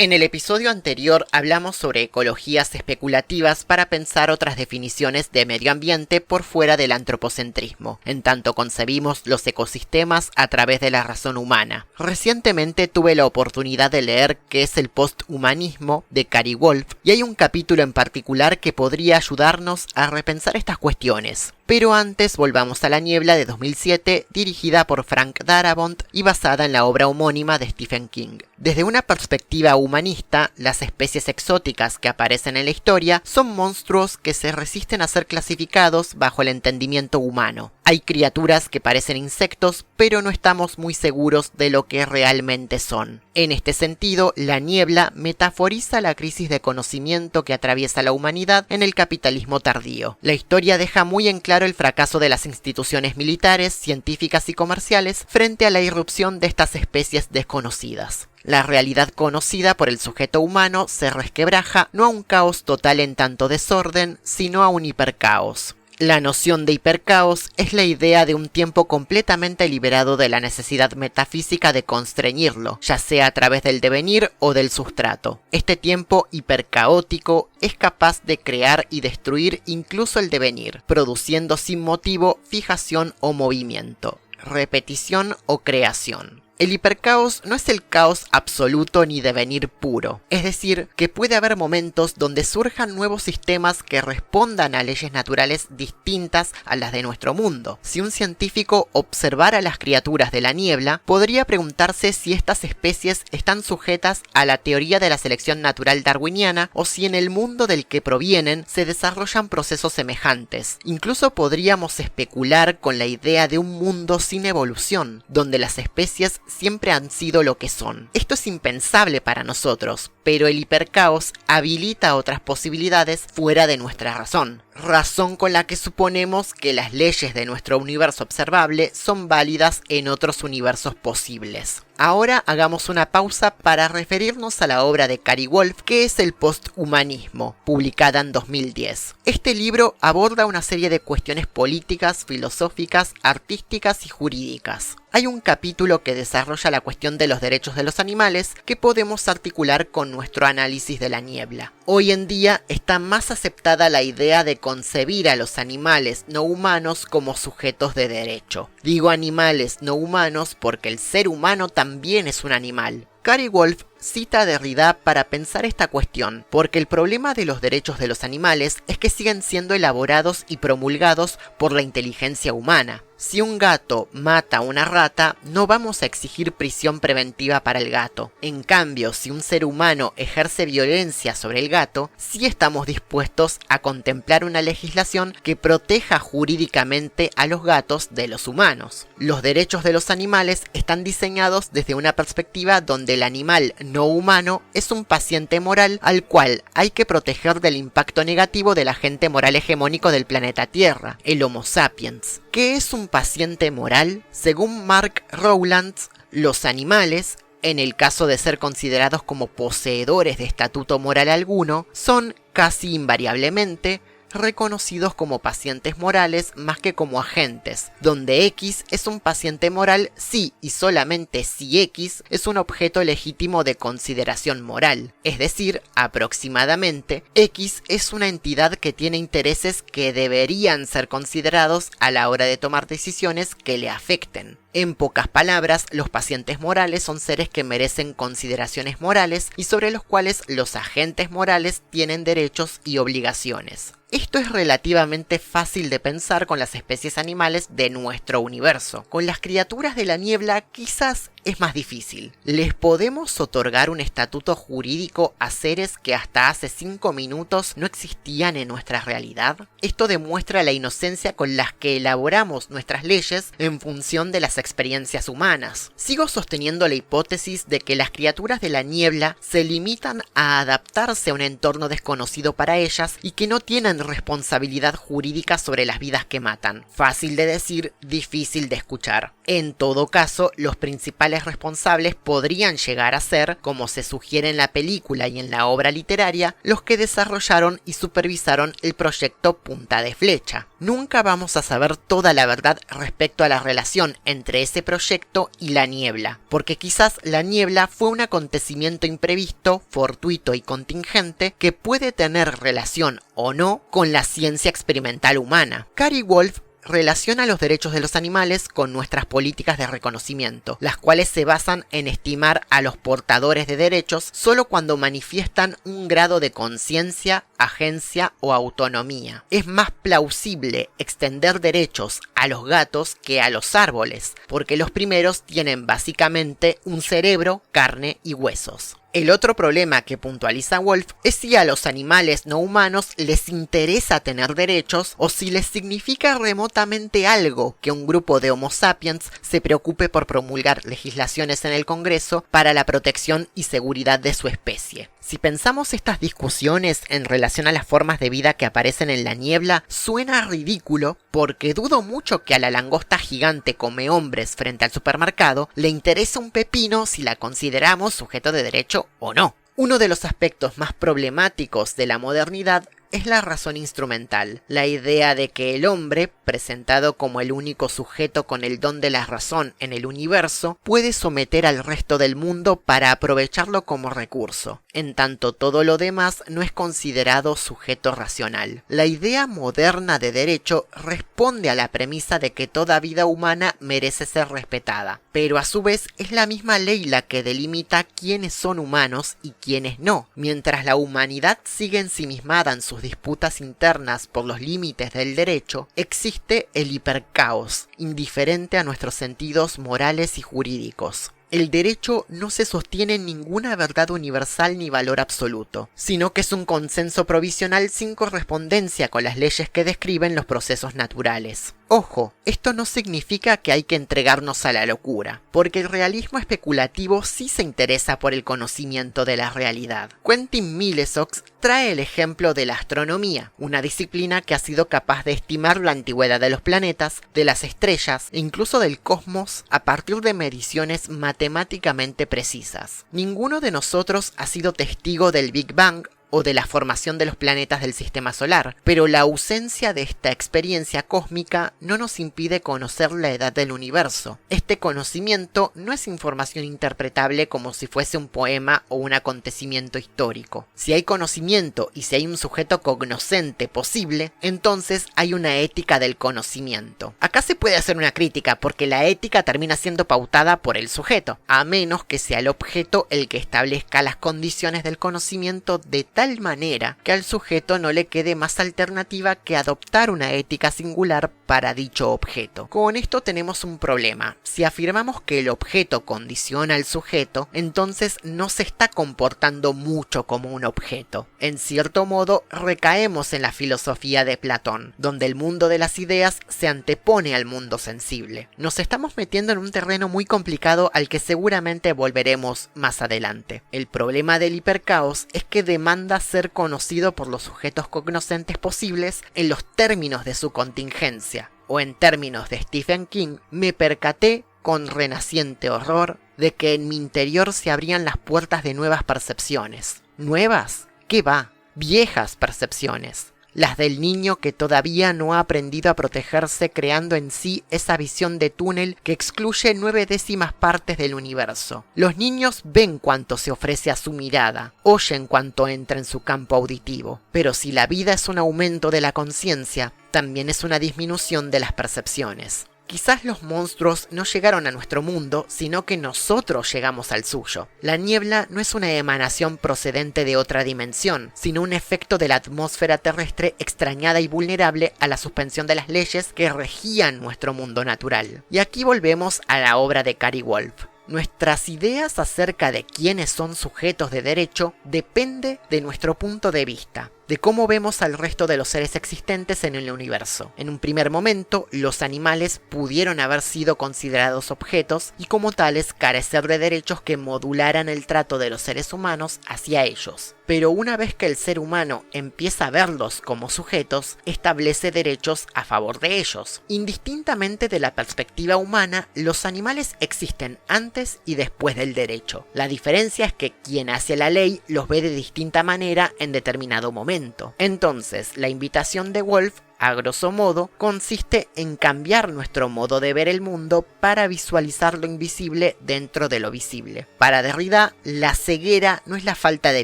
En el episodio anterior hablamos sobre ecologías especulativas para pensar otras definiciones de medio ambiente por fuera del antropocentrismo, en tanto concebimos los ecosistemas a través de la razón humana. Recientemente tuve la oportunidad de leer qué es el posthumanismo de Kari Wolf, y hay un capítulo en particular que podría ayudarnos a repensar estas cuestiones. Pero antes volvamos a La Niebla de 2007, dirigida por Frank Darabont y basada en la obra homónima de Stephen King. Desde una perspectiva humanista, las especies exóticas que aparecen en la historia son monstruos que se resisten a ser clasificados bajo el entendimiento humano. Hay criaturas que parecen insectos, pero no estamos muy seguros de lo que realmente son. En este sentido, La Niebla metaforiza la crisis de conocimiento que atraviesa la humanidad en el capitalismo tardío. La historia deja muy en claro el fracaso de las instituciones militares, científicas y comerciales frente a la irrupción de estas especies desconocidas. La realidad conocida por el sujeto humano se resquebraja no a un caos total en tanto desorden, sino a un hipercaos. La noción de hipercaos es la idea de un tiempo completamente liberado de la necesidad metafísica de constreñirlo, ya sea a través del devenir o del sustrato. Este tiempo hipercaótico es capaz de crear y destruir incluso el devenir, produciendo sin motivo fijación o movimiento, repetición o creación. El hipercaos no es el caos absoluto ni devenir puro, es decir, que puede haber momentos donde surjan nuevos sistemas que respondan a leyes naturales distintas a las de nuestro mundo. Si un científico observara las criaturas de la niebla, podría preguntarse si estas especies están sujetas a la teoría de la selección natural darwiniana o si en el mundo del que provienen se desarrollan procesos semejantes. Incluso podríamos especular con la idea de un mundo sin evolución, donde las especies siempre han sido lo que son. Esto es impensable para nosotros, pero el hipercaos habilita otras posibilidades fuera de nuestra razón. Razón con la que suponemos que las leyes de nuestro universo observable son válidas en otros universos posibles. Ahora hagamos una pausa para referirnos a la obra de Kari Wolf, que es el posthumanismo, publicada en 2010. Este libro aborda una serie de cuestiones políticas, filosóficas, artísticas y jurídicas. Hay un capítulo que desarrolla la cuestión de los derechos de los animales que podemos articular con nuestro análisis de La Niebla. Hoy en día está más aceptada la idea de concebir a los animales no humanos como sujetos de derecho. Digo animales no humanos porque el ser humano también es un animal. Kari Wolf cita a Derrida para pensar esta cuestión, porque el problema de los derechos de los animales es que siguen siendo elaborados y promulgados por la inteligencia humana. Si un gato mata a una rata, no vamos a exigir prisión preventiva para el gato. En cambio, si un ser humano ejerce violencia sobre el gato, sí estamos dispuestos a contemplar una legislación que proteja jurídicamente a los gatos de los humanos. Los derechos de los animales están diseñados desde una perspectiva donde el animal no humano es un paciente moral al cual hay que proteger del impacto negativo del agente moral hegemónico del planeta Tierra, el Homo sapiens. ¿Qué es un paciente moral? Según Mark Rowlands, los animales, en el caso de ser considerados como poseedores de estatuto moral alguno, son casi invariablemente reconocidos como pacientes morales más que como agentes, donde X es un paciente moral si y solamente si X es un objeto legítimo de consideración moral, es decir, aproximadamente, X es una entidad que tiene intereses que deberían ser considerados a la hora de tomar decisiones que le afecten. En pocas palabras, los pacientes morales son seres que merecen consideraciones morales y sobre los cuales los agentes morales tienen derechos y obligaciones. Esto es relativamente fácil de pensar con las especies animales de nuestro universo. Con las criaturas de la niebla quizás es más difícil. ¿Les podemos otorgar un estatuto jurídico a seres que hasta hace 5 minutos no existían en nuestra realidad? Esto demuestra la inocencia con la que elaboramos nuestras leyes en función de las experiencias humanas. Sigo sosteniendo la hipótesis de que las criaturas de la niebla se limitan a adaptarse a un entorno desconocido para ellas y que no tienen responsabilidad jurídica sobre las vidas que matan. Fácil de decir, difícil de escuchar. En todo caso, los principales principales responsables podrían llegar a ser, como se sugiere en la película y en la obra literaria, los que desarrollaron y supervisaron el proyecto Punta de Flecha. Nunca vamos a saber toda la verdad respecto a la relación entre ese proyecto y la niebla, porque quizás la niebla fue un acontecimiento imprevisto, fortuito y contingente que puede tener relación o no con la ciencia experimental humana. Kari Wolf relaciona los derechos de los animales con nuestras políticas de reconocimiento, las cuales se basan en estimar a los portadores de derechos solo cuando manifiestan un grado de conciencia, agencia o autonomía. Es más plausible extender derechos a los gatos que a los árboles, porque los primeros tienen básicamente un cerebro, carne y huesos. El otro problema que puntualiza Wolf es si a los animales no humanos les interesa tener derechos o si les significa remotamente algo que un grupo de Homo sapiens se preocupe por promulgar legislaciones en el Congreso para la protección y seguridad de su especie. Si pensamos estas discusiones en relación a las formas de vida que aparecen en la niebla, suena ridículo porque dudo mucho que a la langosta gigante come hombres frente al supermercado le interese un pepino si la consideramos sujeto de derecho o no. Uno de los aspectos más problemáticos de la modernidad es la razón instrumental, la idea de que el hombre, presentado como el único sujeto con el don de la razón en el universo, puede someter al resto del mundo para aprovecharlo como recurso, en tanto todo lo demás no es considerado sujeto racional. La idea moderna de derecho responde a la premisa de que toda vida humana merece ser respetada, pero a su vez es la misma ley la que delimita quiénes son humanos y quiénes no. Mientras la humanidad sigue ensimismada en sus disputas internas por los límites del derecho, existe el hipercaos, indiferente a nuestros sentidos morales y jurídicos. El derecho no se sostiene en ninguna verdad universal ni valor absoluto, sino que es un consenso provisional sin correspondencia con las leyes que describen los procesos naturales. Ojo, esto no significa que hay que entregarnos a la locura, porque el realismo especulativo sí se interesa por el conocimiento de la realidad. Quentin Millesox trae el ejemplo de la astronomía, una disciplina que ha sido capaz de estimar la antigüedad de los planetas, de las estrellas e incluso del cosmos a partir de mediciones matemáticamente precisas. Ninguno de nosotros ha sido testigo del Big Bang o de la formación de los planetas del sistema solar, pero la ausencia de esta experiencia cósmica no nos impide conocer la edad del universo. Este conocimiento no es información interpretable como si fuese un poema o un acontecimiento histórico. Si hay conocimiento y si hay un sujeto cognoscente posible, entonces hay una ética del conocimiento. Acá se puede hacer una crítica porque la ética termina siendo pautada por el sujeto, a menos que sea el objeto el que establezca las condiciones del conocimiento de tal manera que al sujeto no le quede más alternativa que adoptar una ética singular para dicho objeto. Con esto tenemos un problema. Si afirmamos que el objeto condiciona al sujeto, entonces no se está comportando mucho como un objeto. En cierto modo, recaemos en la filosofía de Platón, donde el mundo de las ideas se antepone al mundo sensible. Nos estamos metiendo en un terreno muy complicado al que seguramente volveremos más adelante. El problema del hipercaos es que demanda ser conocido por los sujetos cognoscentes posibles en los términos de su contingencia, o en términos de Stephen King, me percaté con renaciente horror de que en mi interior se abrían las puertas de nuevas percepciones. ¿Nuevas? ¿Qué va? Viejas percepciones. Las del niño que todavía no ha aprendido a protegerse creando en sí esa visión de túnel que excluye 9/10 partes del universo. Los niños ven cuanto se ofrece a su mirada, oyen cuanto entra en su campo auditivo, pero si la vida es un aumento de la conciencia, también es una disminución de las percepciones. Quizás los monstruos no llegaron a nuestro mundo, sino que nosotros llegamos al suyo. La niebla no es una emanación procedente de otra dimensión, sino un efecto de la atmósfera terrestre extrañada y vulnerable a la suspensión de las leyes que regían nuestro mundo natural. Y aquí volvemos a la obra de Kari Wolf. Nuestras ideas acerca de quiénes son sujetos de derecho depende de nuestro punto de vista. de cómo vemos al resto de los seres existentes en el universo. En un primer momento, los animales pudieron haber sido considerados objetos y como tales carecer de derechos que modularan el trato de los seres humanos hacia ellos. Pero una vez que el ser humano empieza a verlos como sujetos, establece derechos a favor de ellos. Indistintamente de la perspectiva humana, los animales existen antes y después del derecho. La diferencia es que quien hace la ley los ve de distinta manera en determinado momento. Entonces, la invitación de Woolf, a grosso modo, consiste en cambiar nuestro modo de ver el mundo para visualizar lo invisible dentro de lo visible. Para Derrida, la ceguera no es la falta de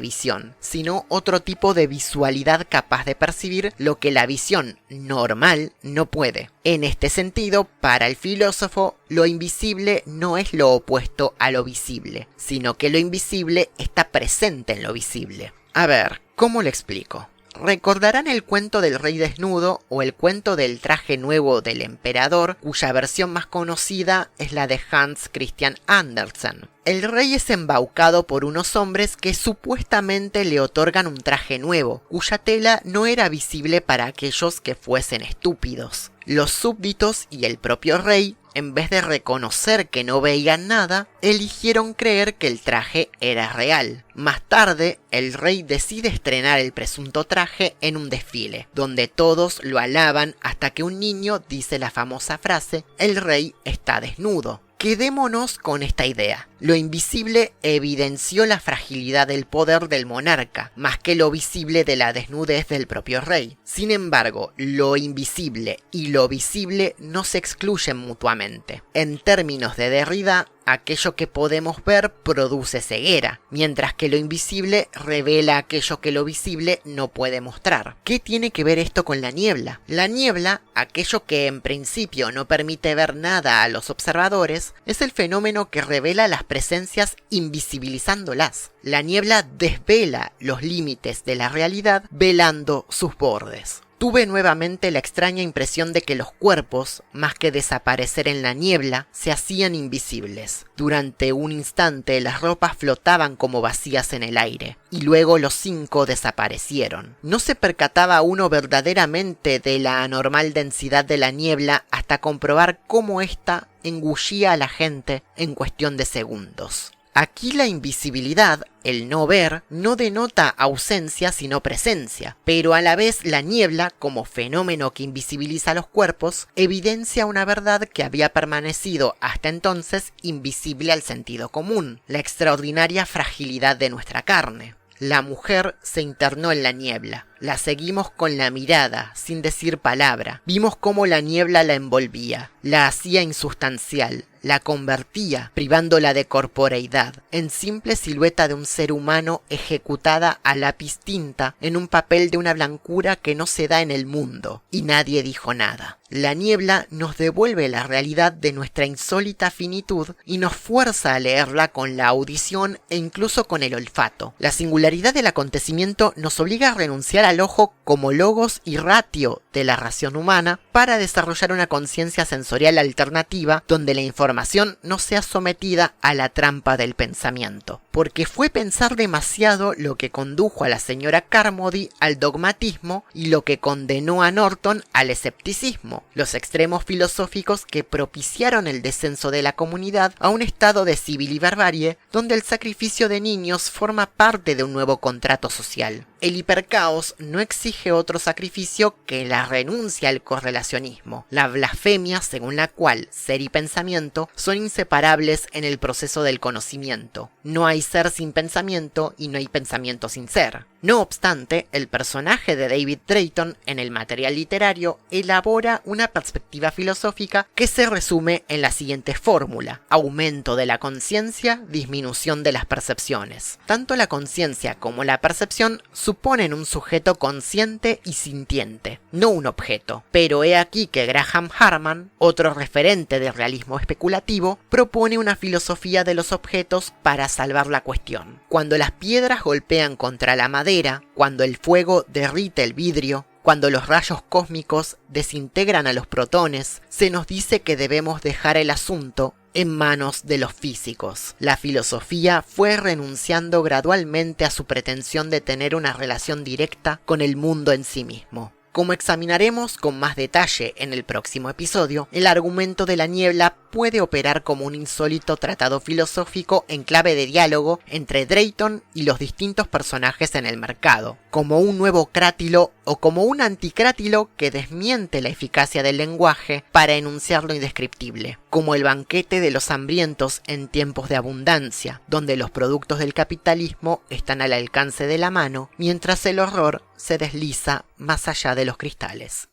visión, sino otro tipo de visualidad capaz de percibir lo que la visión normal no puede. En este sentido, para el filósofo, lo invisible no es lo opuesto a lo visible, sino que lo invisible está presente en lo visible. A ver, ¿cómo lo explico? Recordarán el cuento del rey desnudo o el cuento del traje nuevo del emperador, cuya versión más conocida es la de Hans Christian Andersen. El rey es embaucado por unos hombres que supuestamente le otorgan un traje nuevo, cuya tela no era visible para aquellos que fuesen estúpidos. Los súbditos y el propio rey, en vez de reconocer que no veían nada, eligieron creer que el traje era real. Más tarde, el rey decide estrenar el presunto traje en un desfile, donde todos lo alaban hasta que un niño dice la famosa frase: "El rey está desnudo". Quedémonos con esta idea. Lo invisible evidenció la fragilidad del poder del monarca, más que lo visible de la desnudez del propio rey. Sin embargo, lo invisible y lo visible no se excluyen mutuamente. En términos de Derrida, aquello que podemos ver produce ceguera, mientras que lo invisible revela aquello que lo visible no puede mostrar. ¿Qué tiene que ver esto con la niebla? La niebla, aquello que en principio no permite ver nada a los observadores, es el fenómeno que revela las presencias invisibilizándolas. La niebla desvela los límites de la realidad, velando sus bordes. Tuve nuevamente la extraña impresión de que los cuerpos, más que desaparecer en la niebla, se hacían invisibles. Durante un instante las ropas flotaban como vacías en el aire, y luego los 5 desaparecieron. No se percataba uno verdaderamente de la anormal densidad de la niebla hasta comprobar cómo ésta engullía a la gente en cuestión de segundos. Aquí la invisibilidad, el no ver, no denota ausencia sino presencia, pero a la vez la niebla, como fenómeno que invisibiliza los cuerpos, evidencia una verdad que había permanecido hasta entonces invisible al sentido común, la extraordinaria fragilidad de nuestra carne. La mujer se internó en la niebla. La seguimos con la mirada, sin decir palabra. Vimos cómo la niebla la envolvía, la hacía insustancial, la convertía, privándola de corporeidad, en simple silueta de un ser humano ejecutada a lápiz tinta en un papel de una blancura que no se da en el mundo. Y nadie dijo nada. La niebla nos devuelve la realidad de nuestra insólita finitud y nos fuerza a leerla con la audición e incluso con el olfato. La singularidad del acontecimiento nos obliga a renunciar al ojo como logos y ratio de la ración humana para desarrollar una conciencia sensorial alternativa donde la información no sea sometida a la trampa del pensamiento. Porque fue pensar demasiado lo que condujo a la señora Carmody al dogmatismo y lo que condenó a Norton al escepticismo, los extremos filosóficos que propiciaron el descenso de la comunidad a un estado de civil y barbarie donde el sacrificio de niños forma parte de un nuevo contrato social. El hipercaos no exige otro sacrificio que la renuncia al correlacionismo, la blasfemia según la cual ser y pensamiento son inseparables en el proceso del conocimiento. No hay ser sin pensamiento y no hay pensamiento sin ser. No obstante, el personaje de David Drayton en el material literario elabora una perspectiva filosófica que se resume en la siguiente fórmula: aumento de la conciencia, disminución de las percepciones. Tanto la conciencia como la percepción suponen un sujeto consciente y sintiente, no un objeto. Pero he aquí que Graham Harman, otro referente del realismo especulativo, propone una filosofía de los objetos para salvar la cuestión. Cuando las piedras golpean contra la madera, cuando el fuego derrite el vidrio, cuando los rayos cósmicos desintegran a los protones, se nos dice que debemos dejar el asunto en manos de los físicos. La filosofía fue renunciando gradualmente a su pretensión de tener una relación directa con el mundo en sí mismo. Como examinaremos con más detalle en el próximo episodio, el argumento de la niebla puede operar como un insólito tratado filosófico en clave de diálogo entre Drayton y los distintos personajes en el mercado, como un nuevo crátilo o como un anticrátilo que desmiente la eficacia del lenguaje para enunciar lo indescriptible, como el banquete de los hambrientos en tiempos de abundancia, donde los productos del capitalismo están al alcance de la mano, mientras el horror se desliza más allá de los cristales.